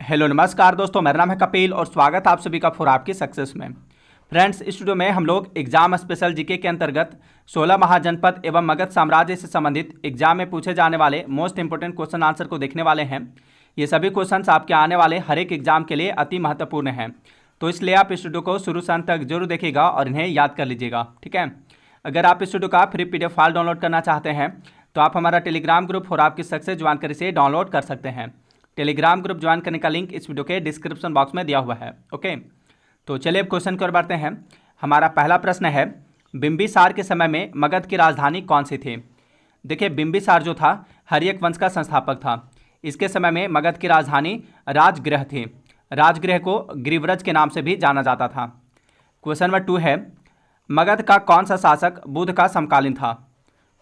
Hello नमस्कार दोस्तों, मेरा नाम है कपिल और स्वागत है आप सभी का फॉर आपकी सक्सेस में। फ्रेंड्स, इस वीडियो में हम लोग एग्जाम स्पेशल जीके के अंतर्गत 16 महाजनपद एवं मगध साम्राज्य से संबंधित एग्जाम में पूछे जाने वाले मोस्ट इंपोर्टेंट क्वेश्चन आंसर को देखने वाले हैं। ये सभी क्वेश्चंस आपके आने वाले हर एक एग्जाम के लिए अति महत्वपूर्ण हैं, तो इसलिए आप इस वीडियो को शुरू से अंत तक जरूर देखिएगा और इन्हें याद कर लीजिएगा। ठीक है, अगर आप इस वीडियो का फ्री PDF फाइल डाउनलोड करना चाहते हैं तो आप हमारा टेलीग्राम ग्रुप फॉर आपकी सक्सेस ज्वाइन कर इसे डाउनलोड कर सकते हैं। टेलीग्राम ग्रुप ज्वाइन करने का लिंक इस वीडियो के डिस्क्रिप्शन बॉक्स में दिया हुआ है। ओके, तो चलिए अब क्वेश्चन की ओर बढ़ते हैं। हमारा पहला प्रश्न है, बिंबिसार के समय में मगध की राजधानी कौन सी थी? देखिए, बिंबिसार जो था हर्यक वंश का संस्थापक था। इसके समय में मगध की राजधानी राजगृह थी। राजगृह को गिरिव्रज के नाम से भी जाना जाता था। क्वेश्चन नंबर 2 है, मगध का कौन सा शासक बुद्ध का समकालीन था?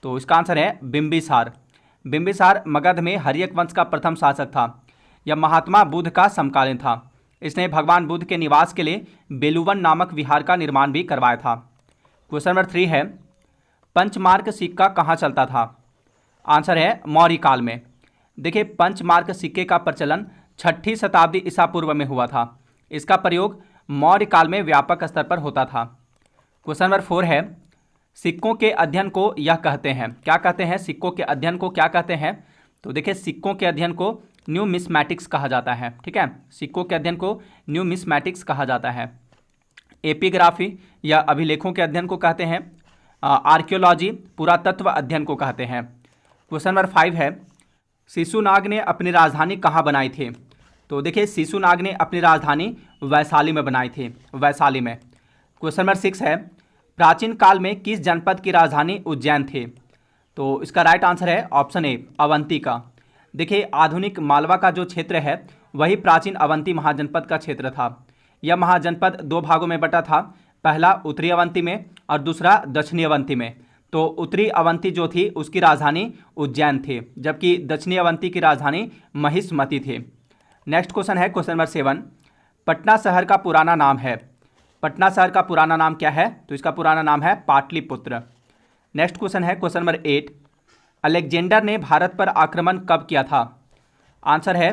तो इसका आंसर है बिंबिसार। बिंबिसार मगध में हर्यक वंश का प्रथम शासक था। यह महात्मा बुद्ध का समकालीन था। इसने भगवान बुद्ध के निवास के लिए बेलुवन नामक विहार का निर्माण भी करवाया था। क्वेश्चन नंबर 3 है, पंचमार्क सिक्का कहाँ चलता था? आंसर है मौर्य काल में। देखिए, पंचमार्क सिक्के का प्रचलन 6ठी शताब्दी ईसा पूर्व में हुआ था। इसका प्रयोग मौर्य काल में व्यापक स्तर पर होता था। क्वेश्चन नंबर 4 है, सिक्कों के अध्ययन को यह कहते हैं, क्या कहते हैं? सिक्कों के अध्ययन को क्या कहते हैं? तो देखिए, सिक्कों के अध्ययन को न्यूमिस्मैटिक्स कहा जाता है। ठीक है, सिक्कों के अध्ययन को न्यूमिस्मैटिक्स कहा जाता है। एपिग्राफी या अभिलेखों के अध्ययन को कहते हैं आर्कियोलॉजी, पुरातत्व अध्ययन को कहते हैं। क्वेश्चन नंबर 5 है, शिशुनाग ने अपनी राजधानी कहाँ बनाई थी? तो देखिए, शिशुनाग ने अपनी राजधानी वैशाली में बनाई थी, वैशाली में। क्वेश्चन नंबर 6 है, प्राचीन काल में किस जनपद की राजधानी उज्जैन थी? तो इसका राइट आंसर है ऑप्शन ए, अवंती का। देखिए, आधुनिक मालवा का जो क्षेत्र है वही प्राचीन अवंती महाजनपद का क्षेत्र था। यह महाजनपद 2 भागों में बटा था, पहला उत्तरी अवंती में और दूसरा दक्षिणी अवंती में। तो उत्तरी अवंती जो थी उसकी राजधानी उज्जैन थी, जबकि दक्षिणी अवंती की राजधानी महिष्मती थी। नेक्स्ट क्वेश्चन है क्वेश्चन नंबर 7, पटना शहर का पुराना नाम है। पटना शहर का पुराना नाम क्या है? तो इसका पुराना नाम है पाटलिपुत्र। नेक्स्ट क्वेश्चन है क्वेश्चन नंबर 8, अलेक्जेंडर ने भारत पर आक्रमण कब किया था? आंसर है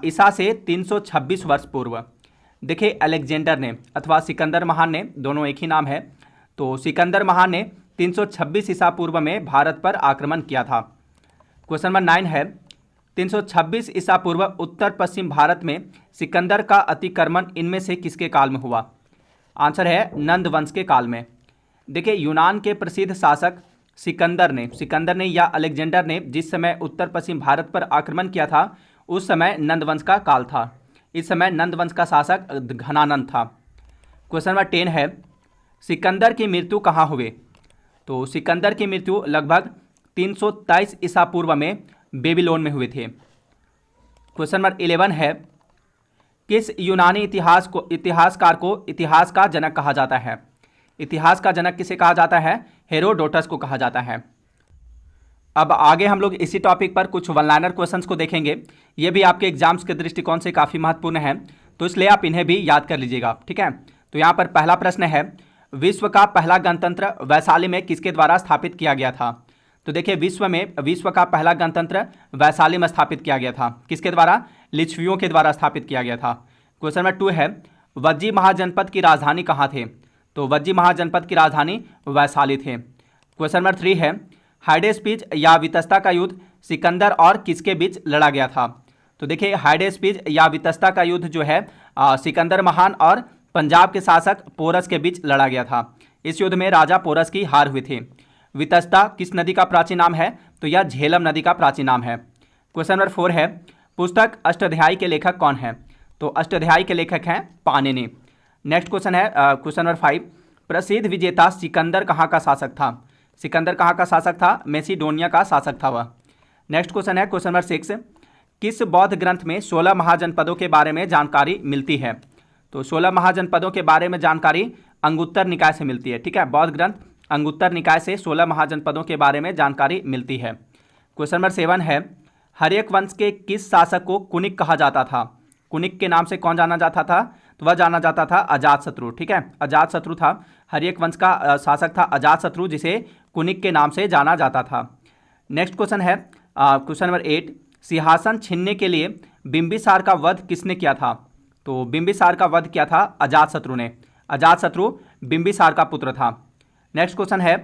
ईसा से 326 वर्ष पूर्व। देखिए, अलेक्जेंडर ने अथवा सिकंदर महान ने, दोनों एक ही नाम है, तो सिकंदर महान ने 326 ईसा पूर्व में भारत पर आक्रमण किया था। क्वेश्चन नंबर 9 है, 326 ईसा पूर्व उत्तर पश्चिम भारत में सिकंदर का अतिक्रमण इनमें से किसके काल में हुआ? आंसर है नंद वंश के काल में। देखिए, यूनान के प्रसिद्ध शासक सिकंदर ने या अलेक्जेंडर ने जिस समय उत्तर पश्चिम भारत पर आक्रमण किया था उस समय नंद वंश का काल था। इस समय नंद वंश का शासक घनानंद था। क्वेश्चन नंबर 10 है, सिकंदर की मृत्यु कहाँ हुई? तो सिकंदर की मृत्यु लगभग 323 ईसा पूर्व में बेबीलोन में हुए थे। क्वेश्चन नंबर 11 है, किस यूनानी इतिहासकार को इतिहास का जनक कहा जाता है? इतिहास का जनक किसे कहा जाता है? हेरोडोटस को कहा जाता है। अब आगे हम लोग इसी टॉपिक पर कुछ वन लाइनर क्वेश्चंस को देखेंगे। ये भी आपके एग्जाम्स के दृष्टिकोण से काफ़ी महत्वपूर्ण है, तो इसलिए आप इन्हें भी याद कर लीजिएगा। ठीक है, तो यहाँ पर पहला प्रश्न है, विश्व का पहला गणतंत्र वैशाली में किसके द्वारा स्थापित किया गया था? तो देखिए, विश्व का पहला गणतंत्र वैशाली में स्थापित किया गया था। किसके द्वारा? लिच्छवियों के द्वारा स्थापित किया गया था। क्वेश्चन नंबर 2 है, वज्जी महाजनपद की राजधानी कहाँ थे? तो वज्जी महाजनपद की राजधानी वैशाली थे। क्वेश्चन नंबर 3 है, हाइडेस्पीज या वितस्ता का युद्ध सिकंदर और किसके बीच लड़ा गया था? तो देखिए, हाइडेस्पीज या वितस्ता का युद्ध जो है सिकंदर महान और पंजाब के शासक पोरस के बीच लड़ा गया था। इस युद्ध में राजा पोरस की हार हुई थी। वितस्ता किस नदी का प्राचीन नाम है? तो यह झेलम नदी का प्राचीन नाम है। क्वेश्चन नंबर 4 है, पुस्तक अष्टाध्यायी के लेखक कौन है? तो अष्टाध्यायी के लेखक हैं पाणिनि। नेक्स्ट क्वेश्चन है क्वेश्चन नंबर 5, प्रसिद्ध विजेता सिकंदर कहाँ का शासक था? सिकंदर कहाँ का शासक था? मैसिडोनिया का शासक था वह। नेक्स्ट क्वेश्चन है क्वेश्चन नंबर 6, किस बौद्ध ग्रंथ में 16 महाजनपदों के बारे में जानकारी मिलती है? तो 16 महाजनपदों के बारे में जानकारी अंगुत्तर निकाय से मिलती है। ठीक है, बौद्ध ग्रंथ अंगुत्तर निकाय से 16 महाजनपदों के बारे में जानकारी मिलती है। क्वेश्चन नंबर 7 है, हर्यक वंश के किस शासक को कुनिक कहा जाता था? कुनिक के नाम से कौन जाना जाता था? तो वह जाना जाता था अजातशत्रु। ठीक है, अजातशत्रु था, हर्यक वंश का शासक था अजातशत्रु, जिसे कुनिक के नाम से जाना जाता था। नेक्स्ट क्वेश्चन है क्वेश्चन नंबर 8, सिंहासन छीनने के लिए बिंबिसार का वध किसने किया था? तो बिंबिसार का वध किया था अजातशत्रु ने। अजातशत्रु बिंबिसार का पुत्र था। नेक्स्ट क्वेश्चन है,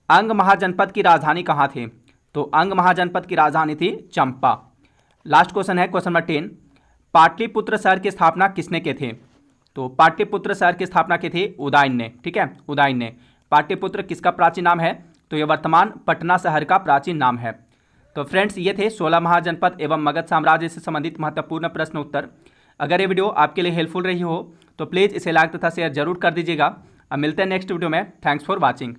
अंग महाजनपद की राजधानी कहाँ थी? तो अंग महाजनपद की राजधानी थी चंपा। लास्ट क्वेश्चन है क्वेश्चन नंबर 10, पाटलिपुत्र शहर की स्थापना किसने की थी? तो पाटलिपुत्र शहर की स्थापना की थी उदयन ने। ठीक है, उदयन ने। पाटलिपुत्र किसका प्राचीन नाम है? तो यह वर्तमान पटना शहर का प्राचीन नाम है। तो फ्रेंड्स, ये थे 16 महाजनपद एवं मगध साम्राज्य से संबंधित महत्वपूर्ण प्रश्न उत्तर। अगर ये वीडियो आपके लिए हेल्पफुल रही हो तो प्लीज़ इसे लाइक तथा शेयर जरूर कर दीजिएगा। अब मिलते हैं नेक्स्ट वीडियो में। Thanks for watching.